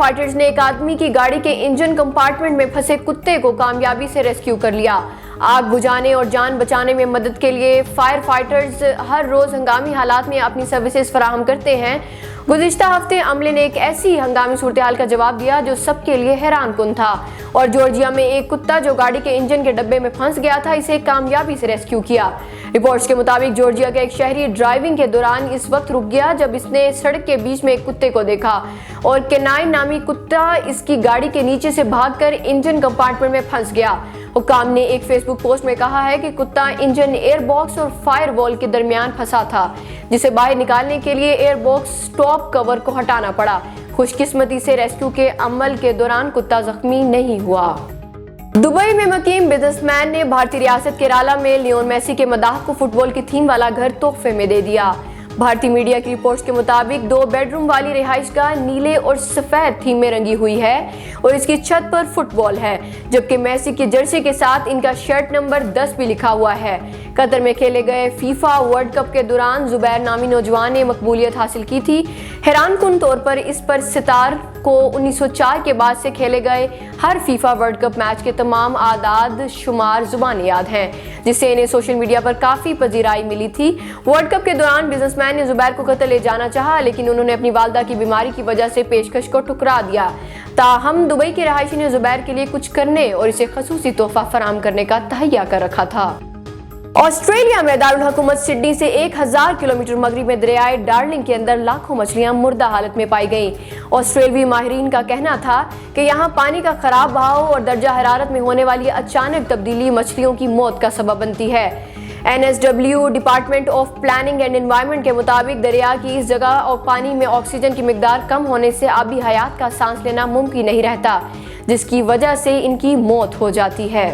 Fighters نے ایک آدمی کی گاڑی کے انجن کمپارٹمنٹ میں پھنسے کتے کو کامیابی سے ریسکیو کر لیا۔ آگ بجھانے اور جان بچانے میں مدد کے لیے فائر فائٹرز ہر روز ہنگامی حالات میں اپنی سروسز فراہم کرتے ہیں۔ گزشتہ ہفتے عملے نے ایک ایسی ہنگامی صورتحال کا جواب دیا جو سب کے لیے حیران کن تھا، اور جارجیا میں ایک کتا جو گاڑی کے انجن کے ڈبے میں پھنس گیا تھا اسے کامیابی سے ریسکیو کیا۔ رپورٹس کے مطابق جارجیا کا ایک شہری ڈرائیونگ کے دوران اس وقت رک گیا جب اس نے سڑک کے بیچ میں ایک کتے کو دیکھا، اور کینائن نامی کتا اس کی گاڑی کے نیچے سے بھاگ کر انجن کمپارٹمنٹ میں پھنس گیا۔ حکام نے ایک فیس بک پوسٹ میں کہا ہے کہ کتا انجن ایئر باکس اور فائر وال کے درمیان پھنسا تھا، جسے باہر نکالنے کے لیے ایئر باکس ٹاپ کور کو ہٹانا پڑا۔ خوش قسمتی سے ریسکیو کے عمل کے دوران کتا زخمی نہیں ہوا۔ دبئی میں مقیم بزنس مین نے بھارتی ریاست کیرالہ میں لیون میسی کے مداح کو فٹ بال کی تھیم والا گھر تحفے میں دے دیا۔ بھارتی میڈیا کی رپورٹس کے مطابق 2 بیڈ روم والی رہائش گاہ نیلے اور سفید تھیم میں رنگی ہوئی ہے اور اس کی چھت پر فٹ بال ہے، جبکہ میسی کی جرسی کے ساتھ ان کا شرٹ نمبر 10 بھی لکھا ہوا ہے۔ قطر میں کھیلے گئے فیفا ورلڈ کپ کے دوران زبیر نامی نوجوان نے مقبولیت حاصل کی تھی۔ حیران کن طور پر اس پر ستار کو 1904 کے بعد سے کھیلے گئے ہر فیفا ورلڈ کپ میچ کے تمام اعداد شمار زبان یاد ہیں، جس سے انہیں سوشل میڈیا پر کافی پذیرائی ملی تھی۔ ورلڈ کپ کے دوران بزنس مین نے زبیر کو قطر لے جانا چاہا، لیکن انہوں نے اپنی والدہ کی بیماری کی وجہ سے پیشکش کو ٹھکرا دیا۔ تاہم دبئی کے رہائشی نے زبیر کے لیے کچھ کرنے اور اسے خصوصی تحفہ فراہم کرنے کا تہیہ کر رکھا تھا۔ آسٹریلیا میں دارالحکومت سڈنی سے 1000 کلومیٹر مغرب میں دریائے ڈارلنگ کے اندر لاکھوں مچھلیاں مردہ حالت میں پائی گئیں۔ آسٹریلوی ماہرین کا کہنا تھا کہ یہاں پانی کا خراب بہاؤ اور درجہ حرارت میں ہونے والی اچانک تبدیلی مچھلیوں کی موت کا سبب بنتی ہے۔ NSW department of planning and environment کے مطابق دریا کی اس جگہ اور پانی میں آکسیجن کی مقدار کم ہونے سے آبی حیات کا سانس لینا ممکن نہیں رہتا، جس کی وجہ سے ان کی موت ہو جاتی ہے۔